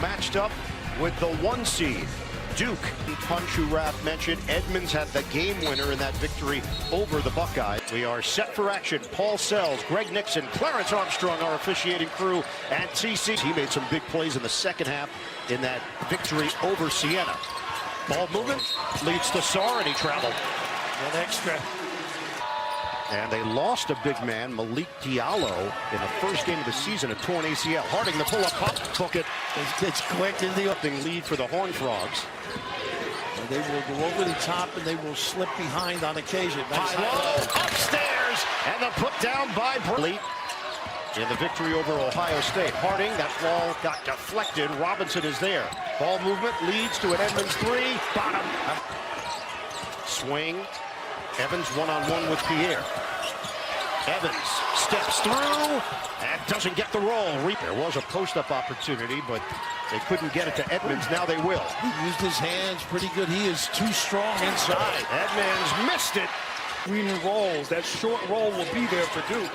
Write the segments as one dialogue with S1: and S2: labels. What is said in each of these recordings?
S1: matched up with the 1 seed. Duke, punch who Raph mentioned. Edmonds had the game winner in that victory over the Buckeyes. We are set for action. Paul Sells, Greg Nixon, Clarence Armstrong, our officiating crew, and TCU. He made some big plays in the second half in that victory over Siena. Ball movement leads to Sarr, and he traveled.
S2: An extra.
S1: And they lost a big man, Malik Diallo, in the first game of the season, a torn ACL. Harding the pull-up pop, took it.
S2: It's quick in the
S1: opening lead for the Horned Frogs.
S2: And they will go over the top and they will slip behind on occasion.
S1: High-low, upstairs, and the put down by Burley in the victory over Ohio State. Harding, that ball got deflected. Robinson is there. Ball movement leads to an Edmonds 3. Bottom. Swing. Evans one-on-one with Pierre. Evans steps through and doesn't get the roll. There was a post-up opportunity, but they couldn't get it to Edmonds. Now they will.
S2: He used his hands pretty good. He is too strong inside.
S1: Edmonds missed it.
S3: Green rolls. That short roll will be there for Duke.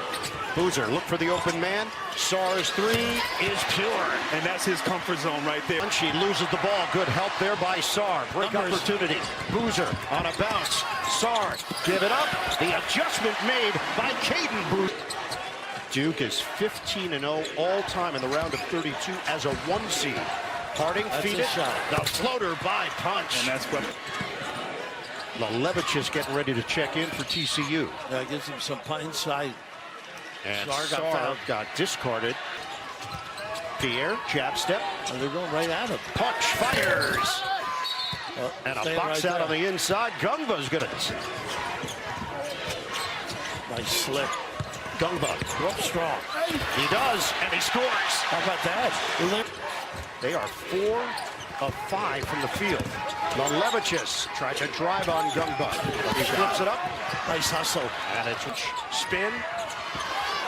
S1: Boozer look for the open man. Sarr's 3 is pure.
S3: And that's his comfort zone right there.
S1: She loses the ball. Good help there by Sarr. Break opportunity. Boozer on a bounce. Sarr, give it up. The adjustment made by Caden Boozer. Duke is 15-0 all-time in the round of 32 as a 1 seed. Harding feed it. The floater by Punch.
S3: And that's what...
S1: Levitch is getting ready to check in for TCU.
S2: That gives him some inside.
S1: And Sarr got discarded. Pierre, jab step.
S2: And they're going right at him.
S1: Punch fires. And a box out on the inside. Gungba's good.
S2: Nice slip.
S1: Gungba.
S2: Real strong.
S1: He does, and he scores.
S2: How about that?
S1: They are 4 of 5 from the field. Levitch tried to drive on Gungba. He flips it up.
S2: Nice hustle.
S1: And it's spin.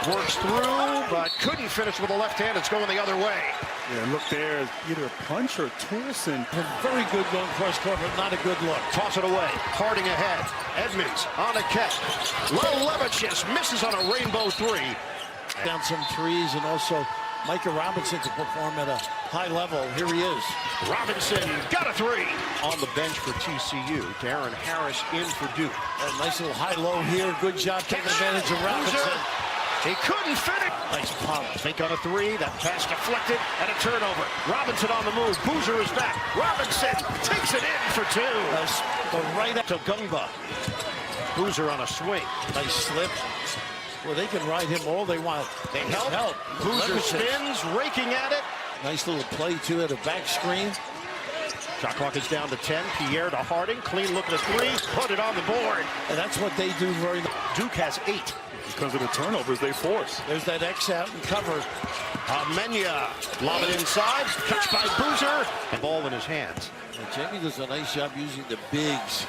S1: Works through, but couldn't finish with the left hand. It's going the other way.
S3: Yeah, look there. Either Punch or Toulson.
S2: Very good going cross court, but not a good look.
S1: Toss it away. Harding ahead. Edmonds on a catch. Levitch misses on a rainbow 3.
S2: Down some threes, and also Micah Robinson to perform at a high level. Here he is.
S1: Robinson got a 3. On the bench for TCU. Darren Harris in for Duke.
S2: A nice little high-low here. Good job taking advantage of Robinson.
S1: He couldn't finish. Nice pump. Fake on a 3. That pass deflected and a turnover. Robinson on the move. Boozer is back. Robinson takes it in for 2.
S2: That's the right to Gungba.
S1: Boozer on a swing.
S2: Nice slip. Well, they can ride him all they want.
S1: They help. Boozer spins, raking at it.
S2: Nice little play, too, at a back screen.
S1: Shot clock is down to 10. Pierre to Harding. Clean look at a 3. Put it on the board.
S2: And that's what they do very much.
S1: Duke has 8.
S3: Because of the turnovers they force.
S2: There's that X out and cover.
S1: Menya lob it inside. Catch by Boozer. And ball in his hands.
S2: And Jamie does a nice job using the bigs.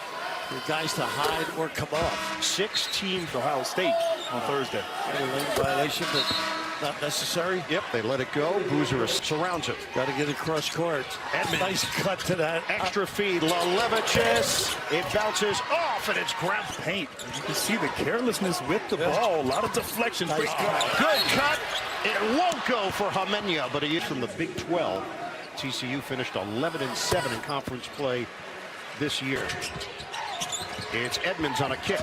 S2: The guys to hide or come off.
S1: 16
S3: for Ohio State on Thursday.
S2: Lane violation, but not necessary.
S1: Yep, they let it go. Boozer surrounds it.
S2: Got to get across court.
S1: Edmonds.
S2: Nice cut to that.
S1: Extra feed. Levitch. It bounces off, and it's grabbed.
S3: Paint. You can see the carelessness with the ball. A lot of deflection.
S1: Nice. Good cut. It won't go for Hamenya, but he is from the Big 12. TCU finished 11-7 in conference play this year. It's Edmonds on a kick.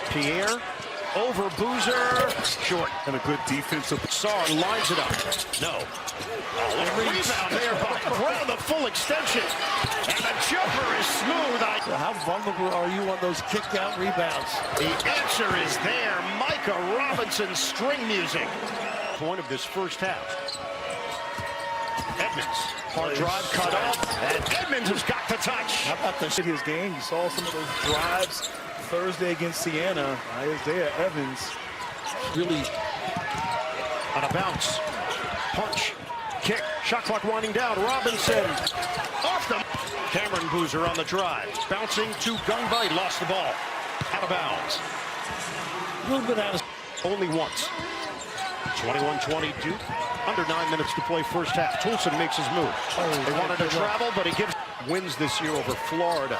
S1: Pierre over Boozer. Short.
S3: And a good defensive.
S1: Sarr lines it up. No. Oh, rebound there by Brown, the full extension. And the jumper is smooth.
S2: So how vulnerable are you on those kick-out rebounds?
S1: The answer is there. Micah Robinson string music. Point of this first half. Edmonds. Hard drive cut off. And Edmonds has got the touch.
S3: How about this? His game, you saw some of those drives Thursday against Siena. Isaiah Evans
S2: really
S1: on a bounce. Punch. Kick. Shot clock winding down. Robinson off them. Cameron Boozer on the drive. Bouncing to Gungba. He lost the ball. Out of bounds.
S2: a little bit out of...
S1: Only once. 21-20 Duke. Under 9 minutes to play first half. Toulson makes his move. They wanted to travel, but he gives wins this year over Florida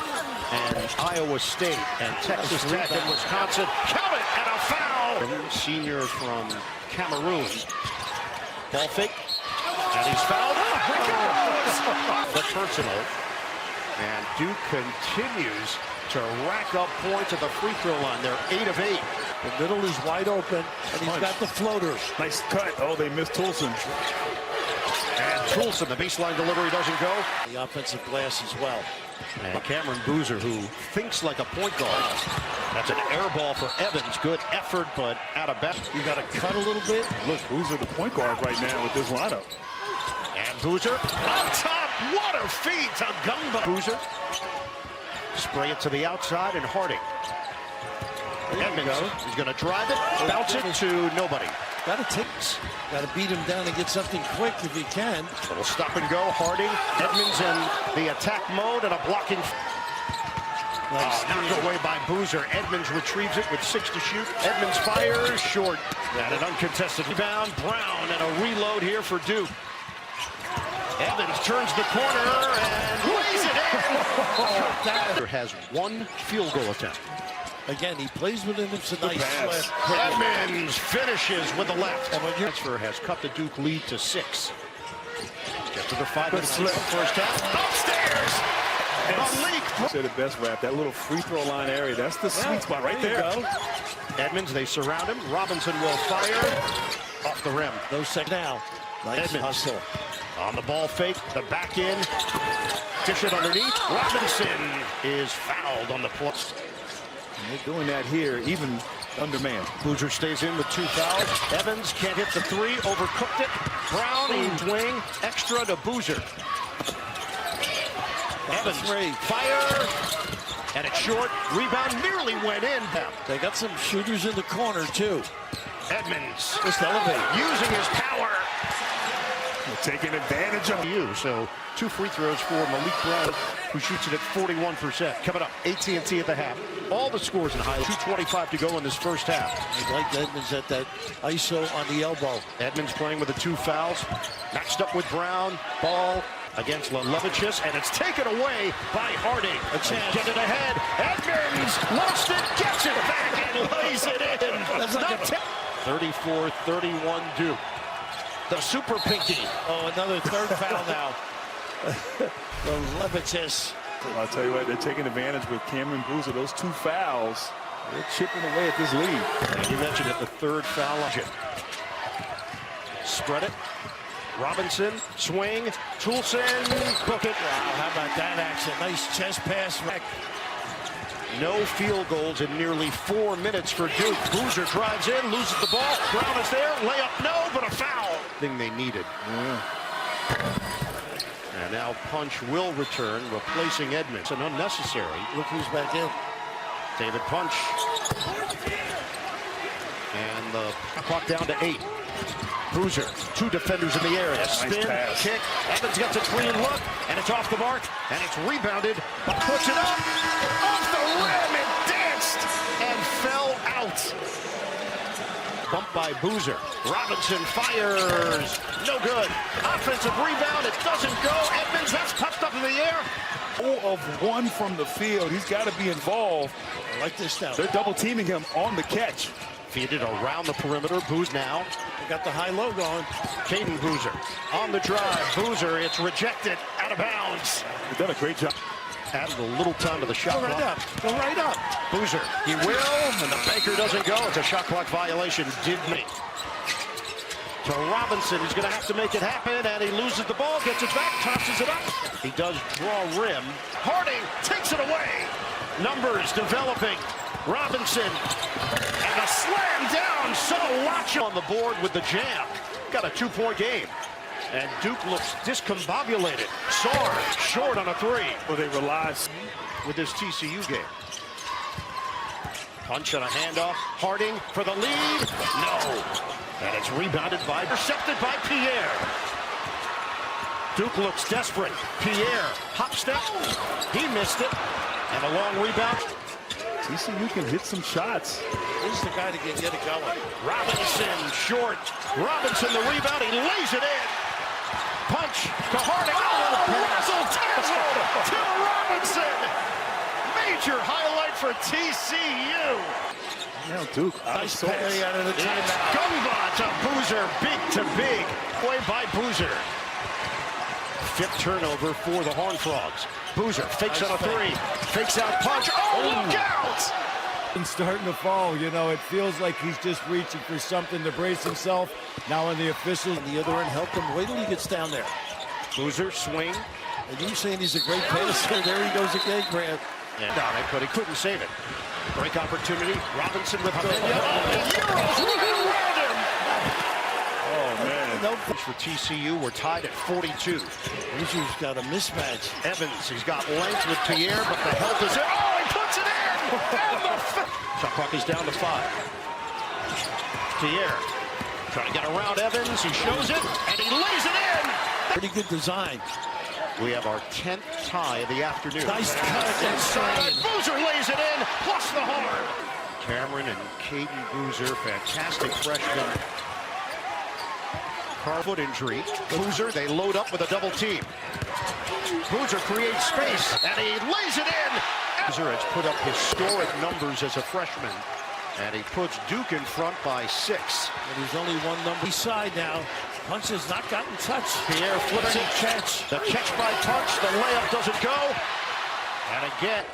S1: and Iowa State and Texas Tech and Wisconsin. Count it, and a foul! Senior from Cameroon. Ball fake, and he's fouled. The personal. And Duke continues to rack up points at the free throw line. They're 8 of 8.
S2: The middle is wide open, and he's got the floaters.
S3: Nice cut. Oh, they missed Toulson.
S1: And Toulson, the baseline delivery doesn't go.
S2: The offensive glass as well.
S1: And Cameron Boozer, who thinks like a point guard. That's an air ball for Evans. Good effort, but out of bounds.
S2: You got to cut a little bit.
S3: Look, Boozer the point guard right now with this lineup.
S1: And Boozer on top. What a feed to Gumbo. Boozer. Spray it to the outside, and Harding. Edmonds is going to drive it, bounce it to nobody.
S2: Got to beat him down and get something quick if you can.
S1: Little stop and go. Harding, Edmonds in the attack mode, and a blocking. Knocked away by Boozer. Edmonds retrieves it with 6 to shoot. Edmonds fires short. And an uncontested rebound. Brown, and a reload here for Duke. Evans turns the corner and lays it in. Has 1 field goal attempt.
S2: Again, he plays within him. It's a nice pass.
S1: Edmonds finishes with the left. And transfer has cut the Duke lead to 6. Get to the 5 minutes of the first half. Upstairs. A leak.
S3: Say the best rap. That little free throw line area. That's the sweet spot right there.
S1: Edmonds, they surround him. Robinson will fire off the rim.
S2: No second now. Nice
S1: Edmonds.
S2: hustle.
S1: On the ball fake, the back end. Dish it underneath. Robinson is fouled on the plus.
S3: They're doing that here, even undermanned.
S1: Boozer stays in with 2 fouls. Evans can't hit the 3, overcooked it. Brown, wing, extra to Boozer. Evans, fire, and it's short. Rebound nearly went in.
S2: They got some shooters in the corner, too.
S1: Edmonds,
S2: just elevate.
S1: Using his power.
S3: Taking advantage of
S1: you. So 2 free throws for Malik Brown, who shoots it at 41%. Coming up, AT&T at the half. All the scores in highlights. 2:25 to go in this first half.
S2: I like Edmonds at that ISO on the elbow.
S1: Edmonds playing with the 2 fouls. Matched up with Brown. Ball against Lelevichus, and it's taken away by Harding.
S2: A chance.
S1: Get it ahead. Edmonds lost it, gets it back, and lays it in.
S2: That's like
S1: 34-31 Duke. The super pinky.
S2: Oh, another 3rd foul now. Lelevichus.
S3: I'll tell you what, they're taking advantage with Cameron Boozer. Those 2 fouls, they're chipping away at this lead.
S1: And you mentioned it, the 3rd foul. Spread it. Robinson, swing, Toulson, book it.
S2: Wow, how about that action? Nice chest pass.
S1: No field goals in nearly 4 minutes for Duke. Boozer drives in, loses the ball. Brown is there, layup no, but a foul. Thing they needed. And now Punch will return, replacing Edmonds. An unnecessary.
S2: Look who's back in.
S1: David Punch. And the clock down to 8. Boozer, 2 defenders in the area. Spin,
S3: nice
S1: kick. Evans gets a clean look, and it's off the mark, and it's rebounded, but puts it up. Off the rim, it danced and fell out. Bumped by Boozer. Robinson fires. No good. Offensive rebound. It doesn't go. Edmonds, that's puffed up in the air.
S3: 0 of 1 from the field. He's got to be involved.
S2: I like this now.
S3: They're double teaming him on the catch.
S1: Feeded around the perimeter. Boozer now.
S2: They got the high-low going.
S1: Caden Boozer on the drive. Boozer, it's rejected. Out of bounds.
S3: They've done a great job.
S1: Added a little time to the shot clock.
S2: Go right up. Go right up.
S1: Boozer, he will, and the banker doesn't go. It's a shot clock violation. Did me. To Robinson, he's going to have to make it happen, and he loses the ball, gets it back, tosses it up. He does draw rim. Harding takes it away. Numbers developing. Robinson, and a slam down. So watch on the board with the jam. Got a 2-point game. And Duke looks discombobulated. Sar short on a 3.
S3: Well, they rely
S1: with this TCU game. Punch on a handoff. Harding for the lead. No. And it's rebounded by, intercepted by Pierre. Duke looks desperate. Pierre, hop step. He missed it. And a long rebound.
S3: TCU can hit some shots.
S2: This is the guy to get it going.
S1: Robinson short. Robinson the rebound. He lays it in. Punch to Harding. Oh, Russell to Robinson. Major highlight for TCU.
S3: Now Duke
S2: nice play out of the timeout.
S1: Gumbo to Boozer. Big to big. Play by Boozer. Fifth turnover for the Horned Frogs. Boozer fakes out a three, fakes out punch. Oh, look out!
S4: And starting to fall, you know, it feels like he's just reaching for something to brace himself. Now when the officials
S2: On the other end, help him. Wait till he gets down there.
S1: Boozer swing.
S2: And you saying he's a great passer. There he goes again, Grant.
S1: And on it, but he couldn't save it. Break opportunity. Robinson with the Euros right around him.
S3: Oh, man.
S2: No,
S1: For TCU, we're tied at 42.
S2: Boozer's got a mismatch.
S1: Evans, he's got length with Pierre, but the help is in. Oh, he puts it in! And the shot clock is down to 5. Pierre trying to get around Evans. He shows it, and he lays it in.
S2: Pretty good design.
S1: We have our 10th tie of the afternoon.
S2: Nice cut inside.
S1: Boozer lays it in, plus the horn. Cameron and Caden Boozer, fantastic freshmen. Car foot injury. Boozer, they load up with a double team. Boozer creates space, and he lays it in. Boozer has put up historic numbers as a freshman, and he puts Duke in front by 6.
S2: And there's only one number. East side now. Punch has not gotten touched.
S1: Pierre flipping
S2: It's a catch.
S1: the catch by Punch. The layup doesn't go. And again,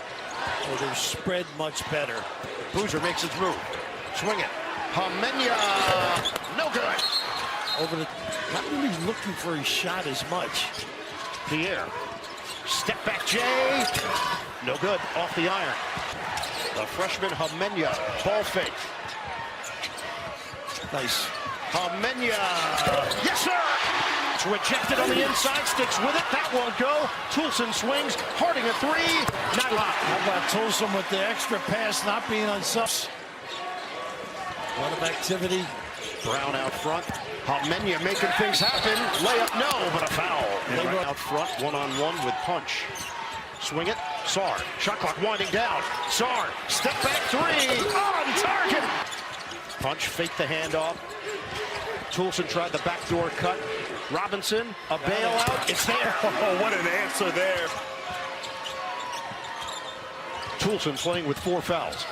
S2: Oh, they're spread much better.
S1: Boozer makes his move. Swing it. Hamenya, no good.
S2: Over the, not really looking for his shot as much.
S1: Pierre, step back Jay, no good, off the iron. The freshman Hamenya, ball fake.
S2: Nice.
S1: Hamenya, yes sir! It's rejected on the inside, sticks with it, that won't go. Toulson swings, Harding a three, not allowed.
S2: How about Toulson with the extra pass not being on subs? A lot of activity.
S1: Brown out front. Hamenya making things happen. Layup, no, but a foul. And
S2: They
S1: right
S2: were
S1: out front, one-on-one with Punch. Swing it. Sarr. Shot clock winding down. Sarr. Step back three. On target. Punch faked the handoff. Toulson tried the backdoor cut. Robinson, a bailout. It's there.
S3: Oh, what an answer there.
S1: Toulson playing with 4 fouls.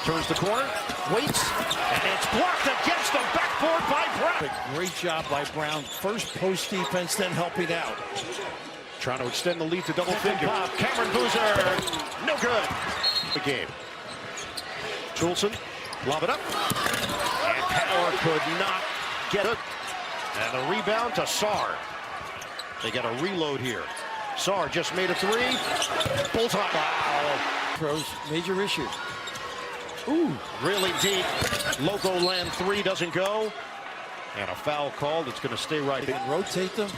S1: Turns the corner, waits, and it's blocked against the backboard by Brown.
S2: A great job by Brown. First post defense, then helping out.
S1: Trying to extend the lead to double figures. Cameron Boozer, no good. The game. Toulson, lob it up. And Power could not get it. And the rebound to Sarr. They get a reload here. Sarr just made a three. Bullseye. Wow.
S2: Throws major issue.
S1: Ooh, really deep. Logo land three doesn't go. And a foul called. It's going to stay right.
S2: They can rotate them.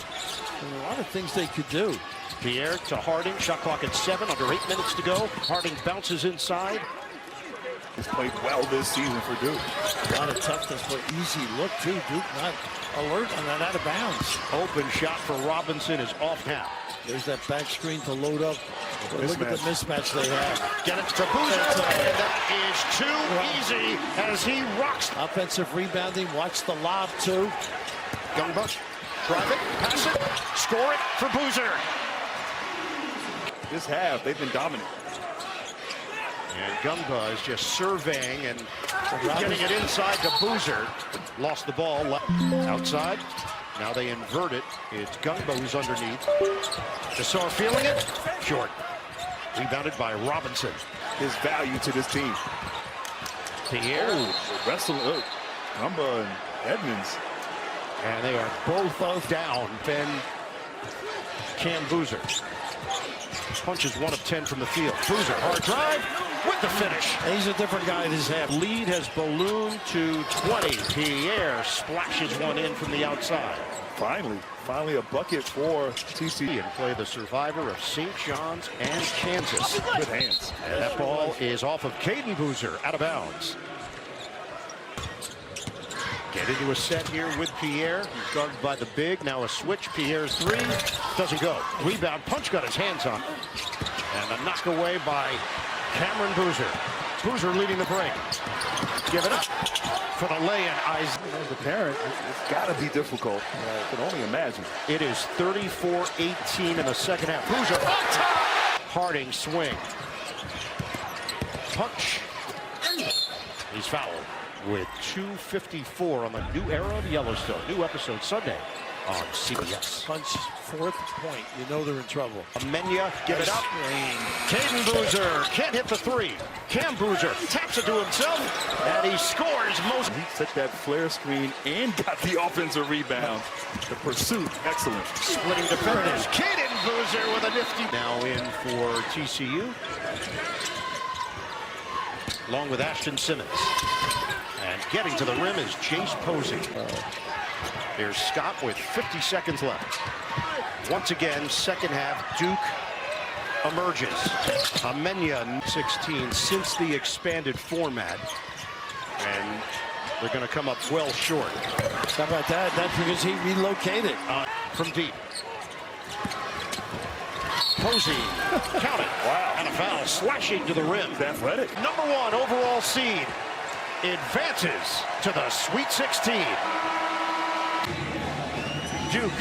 S2: And a lot of things they could do.
S1: Pierre to Harding. Shot clock at 7. Under 8 minutes to go. Harding bounces inside.
S3: He's played well this season for Duke.
S2: A lot of toughness, but easy look too. Duke not alert on that out of bounds.
S1: Open shot for Robinson is off now.
S2: There's that back screen to load up. But look at the mismatch they have.
S1: Get it to Boozer, and that is too easy as he rocks.
S2: Offensive rebounding. Watch the lob too.
S1: Gumbush, drive it, pass it, score it for Boozer.
S3: This half, they've been dominant.
S1: And Gumba is just surveying and getting it inside to Boozer. Lost the ball outside. Now they invert it. It's Gumba who's underneath. Desar feeling it. Short. Rebounded by Robinson.
S3: His value to this team.
S1: Pierre.
S3: Wrestling. Gumba and Edmonds.
S1: And they are both down. Ben Cam Boozer. Punches 1 of 10 from the field. Boozer, hard drive with the finish.
S2: He's a different guy this half.
S1: Lead has ballooned to 20. Pierre splashes one in from the outside.
S3: Finally a bucket for TCU.
S1: And play the survivor of St. John's and Kansas.
S3: Good hands.
S1: And that ball is off of Caden Boozer, out of bounds. Get into a set here with Pierre. He's guarded by the big. Now a switch. Pierre's three. Doesn't go. Rebound. Punch got his hands on it. And a knock away by Cameron Boozer. Boozer leading the break. Give it up for the lay-in.
S3: As a parent, it's got to be difficult. I can only imagine.
S1: It is 34-18 in the second half. Boozer on top. Harding swing. Punch. He's fouled with 2:54 on the new era of Yellowstone. New episode Sunday on CBS.
S2: Punch fourth point. You know they're in trouble.
S1: Amenya, give it up. Caden Boozer can't hit the three. Cam Boozer taps it to himself, and he scores most.
S3: He set that flare screen and got the offensive rebound. The pursuit, excellent.
S1: Splitting defenders. Caden Boozer with a nifty. Now in for TCU. Along with Ashton Simmons. And getting to the rim is Jace Posey. Here's Scott with 50 seconds left. Once again, second half, Duke emerges. Amenya 16 since the expanded format. And they're going to come up well short.
S2: How about that? That's because he relocated.
S1: From deep. Posey, count it. Wow. And a foul slashing to the rim.
S3: Athletic.
S1: Number 1 overall seed advances to the Sweet 16. Duke